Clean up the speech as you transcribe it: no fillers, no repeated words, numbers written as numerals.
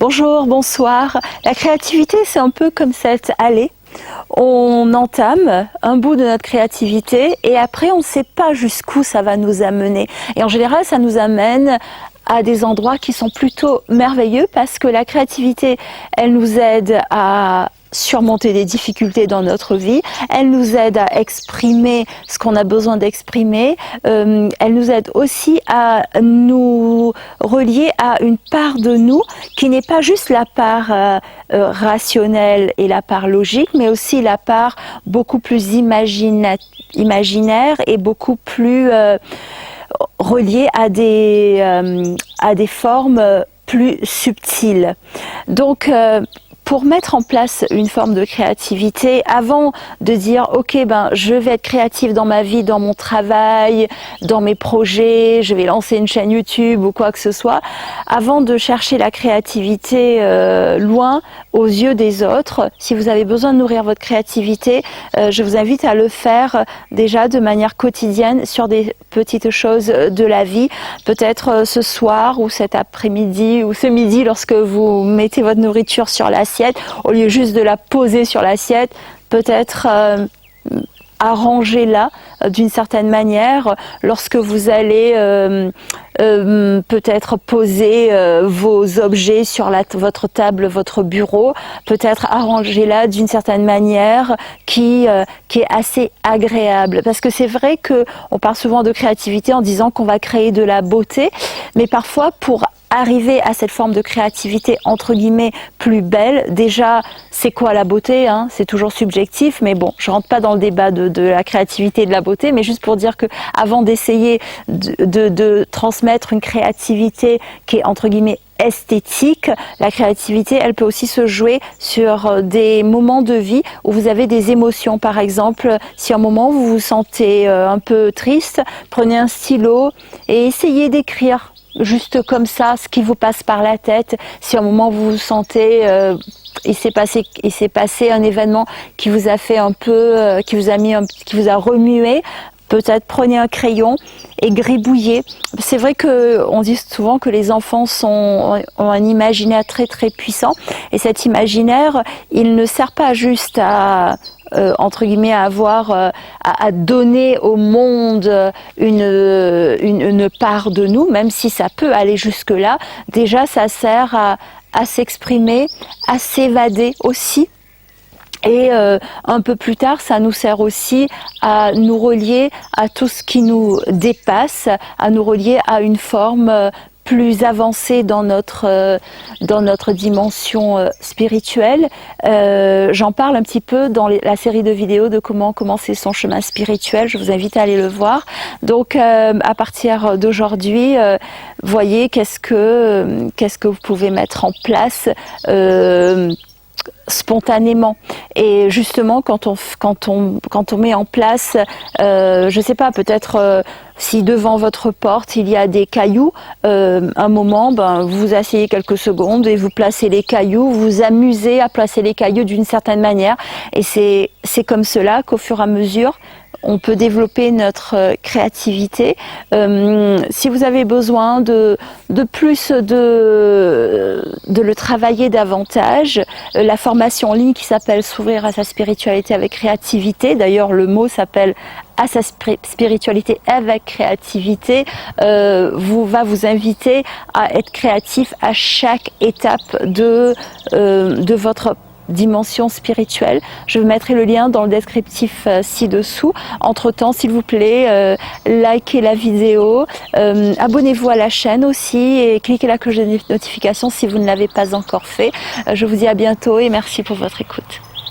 Bonjour, bonsoir. La créativité, c'est un peu comme cette allée. On entame un bout de notre créativité et après, on ne sait pas jusqu'où ça va nous amener. Et en général, ça nous amène à des endroits qui sont plutôt merveilleux parce que la créativité, elle nous aide à surmonter des difficultés dans notre vie, elle nous aide à exprimer ce qu'on a besoin d'exprimer, elle nous aide aussi à nous relier à une part de nous qui n'est pas juste la part rationnelle et la part logique, mais aussi la part beaucoup plus imaginaire et beaucoup plus reliée à des formes plus subtiles. Donc, pour mettre en place une forme de créativité, avant de dire ok je vais être créative dans ma vie, dans mon travail, dans mes projets, je vais lancer une chaîne YouTube ou quoi que ce soit, avant de chercher la créativité loin aux yeux des autres, si vous avez besoin de nourrir votre créativité, je vous invite à le faire déjà de manière quotidienne sur des petites choses de la vie, peut-être ce soir ou cet après-midi ou ce midi lorsque vous mettez votre nourriture sur l'assiette, au lieu juste de la poser sur l'assiette, peut-être arrangez-la d'une certaine manière lorsque vous allez peut-être poser vos objets sur votre table, votre bureau, peut-être arrangez-la d'une certaine manière qui est assez agréable. Parce que c'est vrai qu'on parle souvent de créativité en disant qu'on va créer de la beauté, mais parfois pour arriver à cette forme de créativité entre guillemets plus belle, déjà c'est quoi la beauté, hein? C'est toujours subjectif, mais bon, je rentre pas dans le débat de la créativité et de la beauté, mais juste pour dire que avant d'essayer de transmettre une créativité qui est entre guillemets esthétique, la créativité, elle peut aussi se jouer sur des moments de vie où vous avez des émotions. Par exemple, si à un moment vous vous sentez un peu triste, prenez un stylo et essayez d'écrire juste comme ça ce qui vous passe par la tête. Si à un moment vous vous sentez il s'est passé un événement qui vous a fait un peu qui vous a remué, peut-être prenez un crayon et gribouillez. C'est vrai qu'on dit souvent que les enfants ont un imaginaire très très puissant, et cet imaginaire, il ne sert pas juste à entre guillemets à donner au monde une part de nous, même si ça peut aller jusque là. Déjà ça sert à s'exprimer, à s'évader aussi. Et un peu plus tard, ça nous sert aussi à nous relier à tout ce qui nous dépasse, à nous relier à une forme plus avancée dans notre dimension spirituelle. J'en parle un petit peu dans la série de vidéos de comment commencer son chemin spirituel. Je vous invite à aller le voir. Donc à partir d'aujourd'hui, voyez qu'est-ce que vous pouvez mettre en place spontanément. Et justement quand on met en place je sais pas, peut-être si devant votre porte il y a des cailloux, un moment vous vous asseyez quelques secondes et vous placez les cailloux, vous vous amusez à placer les cailloux d'une certaine manière, et c'est comme cela qu'au fur et à mesure on peut développer notre créativité. Si vous avez besoin de plus de le travailler davantage, la formation en ligne qui s'appelle S'ouvrir à sa spiritualité avec créativité, d'ailleurs le mot s'appelle à sa spiritualité avec créativité, va vous inviter à être créatif à chaque étape de votre dimension spirituelle. Je mettrai le lien dans le descriptif ci-dessous. Entre-temps, s'il vous plaît, likez la vidéo, abonnez-vous à la chaîne aussi et cliquez la cloche de notification si vous ne l'avez pas encore fait. Je vous dis à bientôt et merci pour votre écoute.